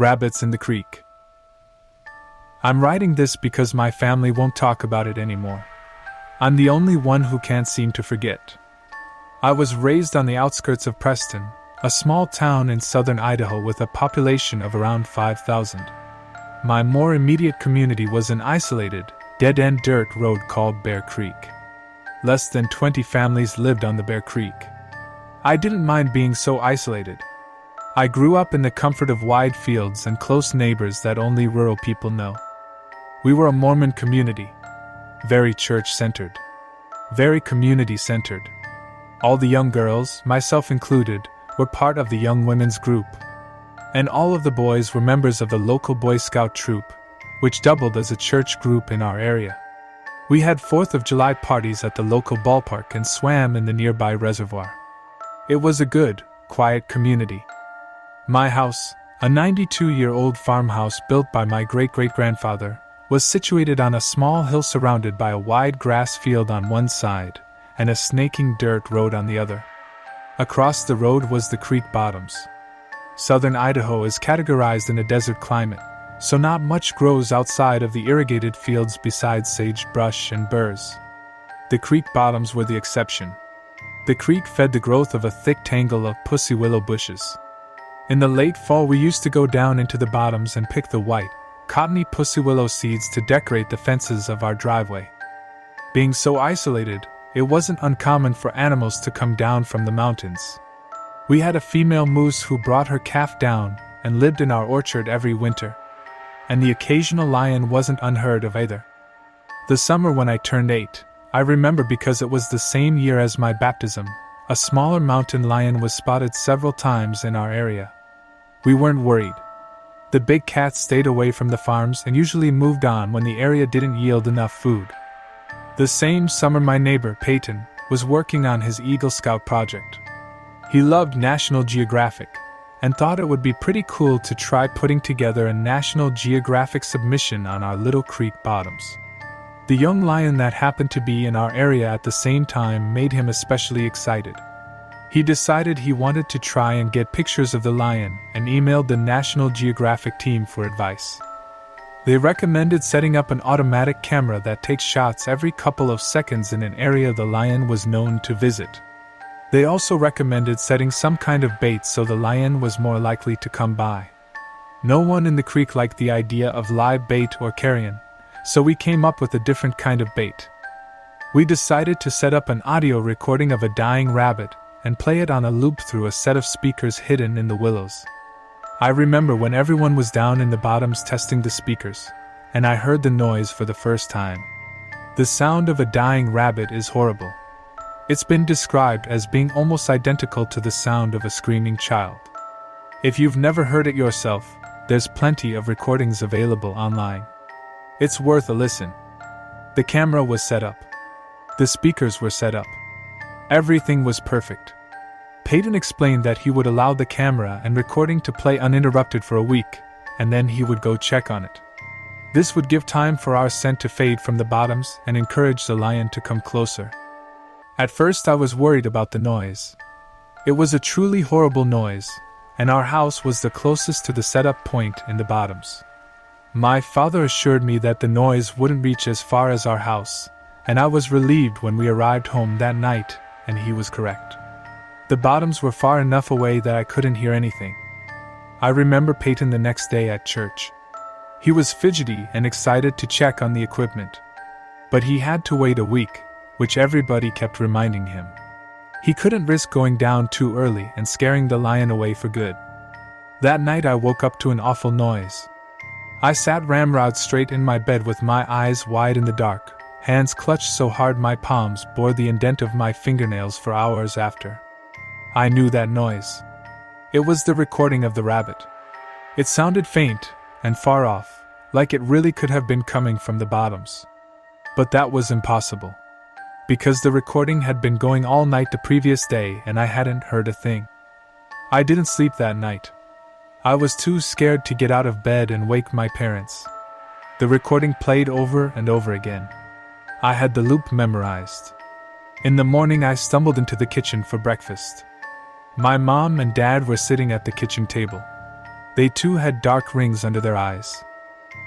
Rabbits in the creek. I'm writing this because my family won't talk about it anymore. I'm the only one who can't seem to forget. I was raised on the outskirts of Preston, a small town in southern Idaho with a population of around 5,000. My more immediate community was an isolated, dead-end dirt road called Bear Creek. Less than 20 families lived on the Bear Creek. I didn't mind being so isolated. I grew up in the comfort of wide fields and close neighbors that only rural people know. We were a Mormon community. Very church-centered. Very community-centered. All the young girls, myself included, were part of the young women's group. And all of the boys were members of the local Boy Scout troop, which doubled as a church group in our area. We had 4th of July parties at the local ballpark and swam in the nearby reservoir. It was a good, quiet community. My house, a 92-year-old farmhouse built by my great-great-grandfather, was situated on a small hill surrounded by a wide grass field on one side and a snaking dirt road on the other. Across the road was the creek bottoms. Southern Idaho is categorized in a desert climate, so not much grows outside of the irrigated fields besides sagebrush and burrs. The creek bottoms were the exception. The creek fed the growth of a thick tangle of pussy willow bushes. In the late fall we used to go down into the bottoms and pick the white, cottony pussy willow seeds to decorate the fences of our driveway. Being so isolated, it wasn't uncommon for animals to come down from the mountains. We had a female moose who brought her calf down and lived in our orchard every winter. And the occasional lion wasn't unheard of either. The summer when I turned 8, I remember because it was the same year as my baptism, a smaller mountain lion was spotted several times in our area. We weren't worried. The big cats stayed away from the farms and usually moved on when the area didn't yield enough food. The same summer my neighbor, Peyton, was working on his Eagle Scout project. He loved National Geographic and thought it would be pretty cool to try putting together a National Geographic submission on our little creek bottoms. The young lion that happened to be in our area at the same time made him especially excited. He decided he wanted to try and get pictures of the lion and emailed the National Geographic team for advice. They recommended setting up an automatic camera that takes shots every couple of seconds in an area the lion was known to visit. They also recommended setting some kind of bait so the lion was more likely to come by. No one in the creek liked the idea of live bait or carrion, so we came up with a different kind of bait. We decided to set up an audio recording of a dying rabbit and play it on a loop through a set of speakers hidden in the willows. I remember when everyone was down in the bottoms testing the speakers, and I heard the noise for the first time. The sound of a dying rabbit is horrible. It's been described as being almost identical to the sound of a screaming child. If you've never heard it yourself, there's plenty of recordings available online. It's worth a listen. The camera was set up. The speakers were set up. Everything was perfect. Peyton explained that he would allow the camera and recording to play uninterrupted for a week, and then he would go check on it. This would give time for our scent to fade from the bottoms and encourage the lion to come closer. At first I was worried about the noise. It was a truly horrible noise, and our house was the closest to the setup point in the bottoms. My father assured me that the noise wouldn't reach as far as our house, and I was relieved when we arrived home that night, and he was correct. The bottoms were far enough away that I couldn't hear anything. I remember Peyton the next day at church. He was fidgety and excited to check on the equipment. But he had to wait a week, which everybody kept reminding him. He couldn't risk going down too early and scaring the lion away for good. That night I woke up to an awful noise. I sat ramrod straight in my bed with my eyes wide in the dark, hands clutched so hard my palms bore the indent of my fingernails for hours after. I knew that noise. It was the recording of the rabbit. It sounded faint and far off, like it really could have been coming from the bottoms. But that was impossible, because the recording had been going all night the previous day and I hadn't heard a thing. I didn't sleep that night. I was too scared to get out of bed and wake my parents. The recording played over and over again. I had the loop memorized. In the morning I stumbled into the kitchen for breakfast. My mom and dad were sitting at the kitchen table. They too had dark rings under their eyes.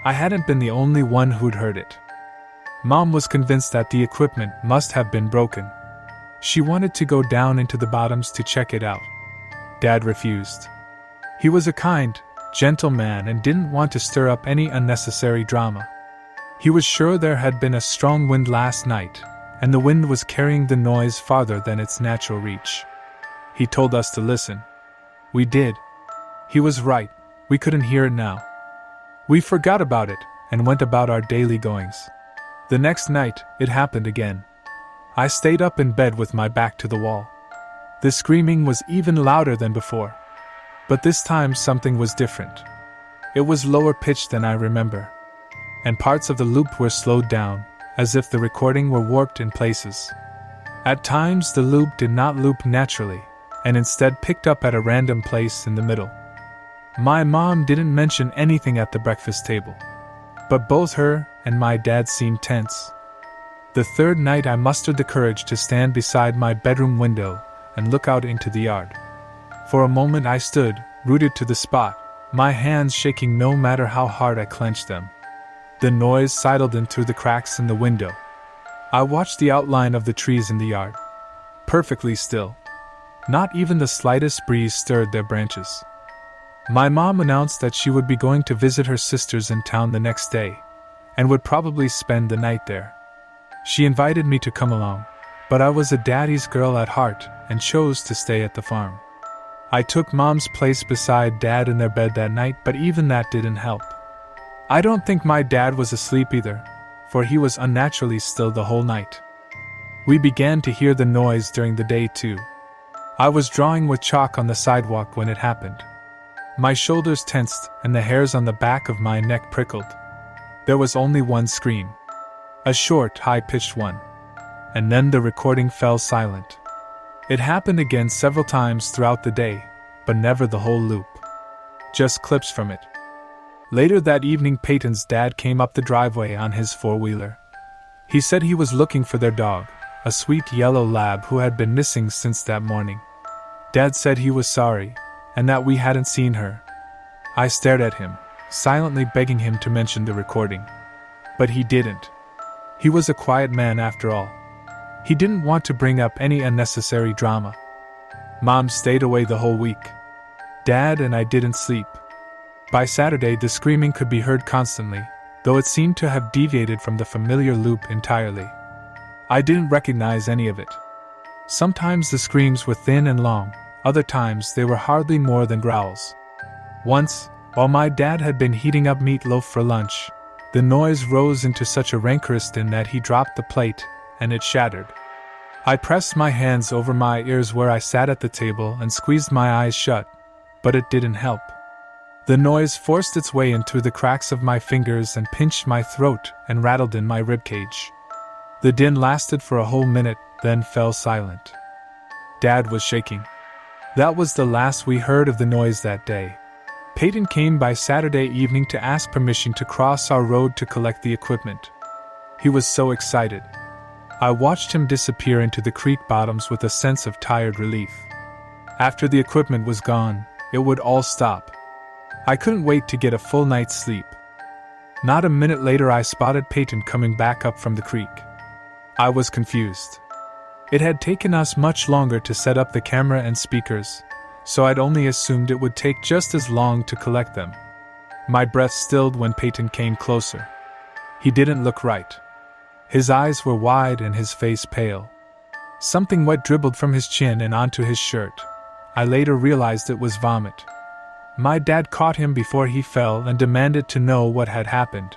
I hadn't been the only one who'd heard it. Mom was convinced that the equipment must have been broken. She wanted to go down into the bottoms to check it out. Dad refused. He was a kind, gentle man and didn't want to stir up any unnecessary drama. He was sure there had been a strong wind last night, and the wind was carrying the noise farther than its natural reach. He told us to listen. We did. He was right, we couldn't hear it now. We forgot about it, and went about our daily goings. The next night, it happened again. I stayed up in bed with my back to the wall. The screaming was even louder than before. But this time something was different. It was lower pitched than I remember. And parts of the loop were slowed down, as if the recording were warped in places. At times the loop did not loop naturally, and instead picked up at a random place in the middle. My mom didn't mention anything at the breakfast table, but both her and my dad seemed tense. The third night I mustered the courage to stand beside my bedroom window and look out into the yard. For a moment I stood, rooted to the spot, my hands shaking no matter how hard I clenched them. The noise sidled in through the cracks in the window. I watched the outline of the trees in the yard. Perfectly still. Not even the slightest breeze stirred their branches. My mom announced that she would be going to visit her sisters in town the next day, and would probably spend the night there. She invited me to come along, but I was a daddy's girl at heart and chose to stay at the farm. I took Mom's place beside Dad in their bed that night, but even that didn't help. I don't think my dad was asleep either, for he was unnaturally still the whole night. We began to hear the noise during the day too. I was drawing with chalk on the sidewalk when it happened. My shoulders tensed and the hairs on the back of my neck prickled. There was only one scream. A short, high-pitched one. And then the recording fell silent. It happened again several times throughout the day, but never the whole loop. Just clips from it. Later that evening Peyton's dad came up the driveway on his four-wheeler. He said he was looking for their dog, a sweet yellow lab who had been missing since that morning. Dad said he was sorry, and that we hadn't seen her. I stared at him, silently begging him to mention the recording. But he didn't. He was a quiet man after all. He didn't want to bring up any unnecessary drama. Mom stayed away the whole week. Dad and I didn't sleep. By Saturday the screaming could be heard constantly, though it seemed to have deviated from the familiar loop entirely. I didn't recognize any of it. Sometimes the screams were thin and long, other times they were hardly more than growls. Once, while my dad had been heating up meatloaf for lunch, the noise rose into such a rancorous din that he dropped the plate, and it shattered. I pressed my hands over my ears where I sat at the table and squeezed my eyes shut, but it didn't help. The noise forced its way in through the cracks of my fingers and pinched my throat and rattled in my ribcage. The din lasted for a whole minute, then fell silent. Dad was shaking. That was the last we heard of the noise that day. Peyton came by Saturday evening to ask permission to cross our road to collect the equipment. He was so excited. I watched him disappear into the creek bottoms with a sense of tired relief. After the equipment was gone, it would all stop. I couldn't wait to get a full night's sleep. Not a minute later I spotted Peyton coming back up from the creek. I was confused. It had taken us much longer to set up the camera and speakers, so I'd only assumed it would take just as long to collect them. My breath stilled when Peyton came closer. He didn't look right. His eyes were wide and his face pale. Something wet dribbled from his chin and onto his shirt. I later realized it was vomit. My dad caught him before he fell and demanded to know what had happened.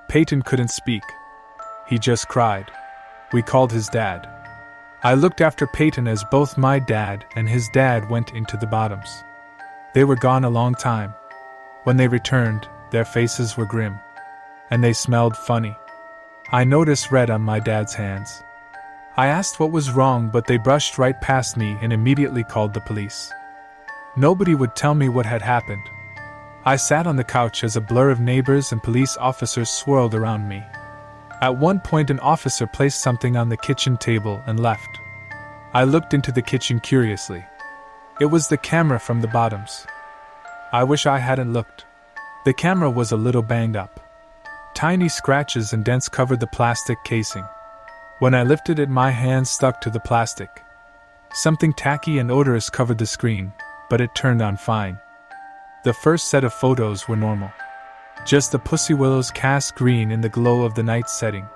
Peyton couldn't speak. He just cried. We called his dad. I looked after Peyton as both my dad and his dad went into the bottoms. They were gone a long time. When they returned, their faces were grim. And they smelled funny. I noticed red on my dad's hands. I asked what was wrong, but they brushed right past me and immediately called the police. Nobody would tell me what had happened. I sat on the couch as a blur of neighbors and police officers swirled around me. At one point an officer placed something on the kitchen table and left. I looked into the kitchen curiously. It was the camera from the bottoms. I wish I hadn't looked. The camera was a little banged up. Tiny scratches and dents covered the plastic casing. When I lifted it, my hand stuck to the plastic. Something tacky and odorous covered the screen, but it turned on fine. The first set of photos were normal. Just the pussy willows cast green in the glow of the night setting.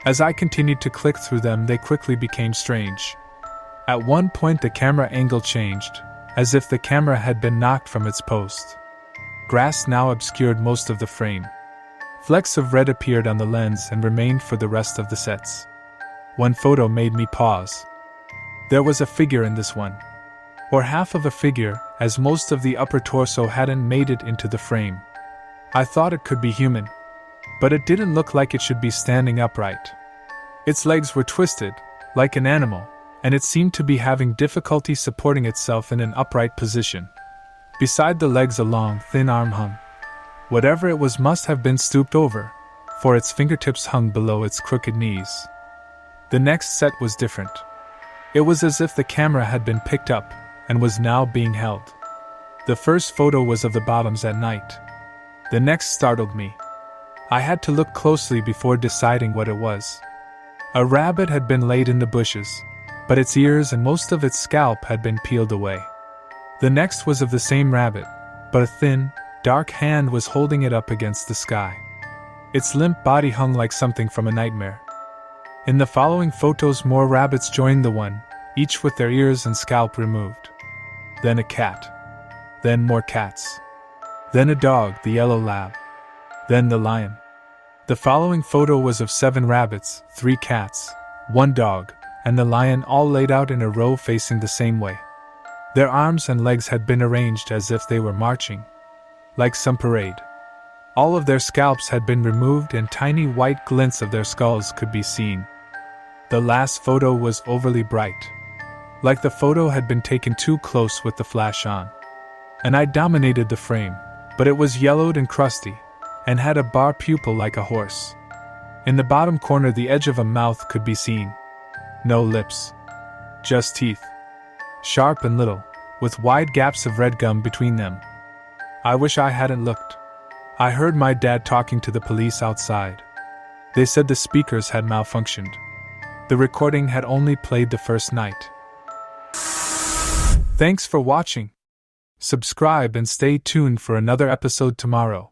As I continued to click through them, they quickly became strange. At one point the camera angle changed, as if the camera had been knocked from its post. Grass now obscured most of the frame. Flecks of red appeared on the lens and remained for the rest of the sets. One photo made me pause. There was a figure in this one. Or half of a figure, as most of the upper torso hadn't made it into the frame. I thought it could be human, but it didn't look like it should be standing upright. Its legs were twisted, like an animal, and it seemed to be having difficulty supporting itself in an upright position. Beside the legs a long, thin arm hung. Whatever it was must have been stooped over, for its fingertips hung below its crooked knees. The next set was different. It was as if the camera had been picked up and was now being held. The first photo was of the bottoms at night. The next startled me. I had to look closely before deciding what it was. A rabbit had been laid in the bushes, but its ears and most of its scalp had been peeled away. The next was of the same rabbit, but a thin, dark hand was holding it up against the sky. Its limp body hung like something from a nightmare. In the following photos, more rabbits joined the one, each with their ears and scalp removed. Then a cat. Then more cats. Then a dog, the yellow lab. Then the lion. The following photo was of 7 rabbits, 3 cats, 1 dog, and the lion, all laid out in a row facing the same way. Their arms and legs had been arranged as if they were marching, like some parade. All of their scalps had been removed and tiny white glints of their skulls could be seen. The last photo was overly bright, like the photo had been taken too close with the flash on. And I dominated the frame, but it was yellowed and crusty, and had a bar pupil like a horse. In the bottom corner the edge of a mouth could be seen. No lips. Just teeth. Sharp and little, with wide gaps of red gum between them. I wish I hadn't looked. I heard my dad talking to the police outside. They said the speakers had malfunctioned. The recording had only played the first night. Thanks for watching. Subscribe and stay tuned for another episode tomorrow.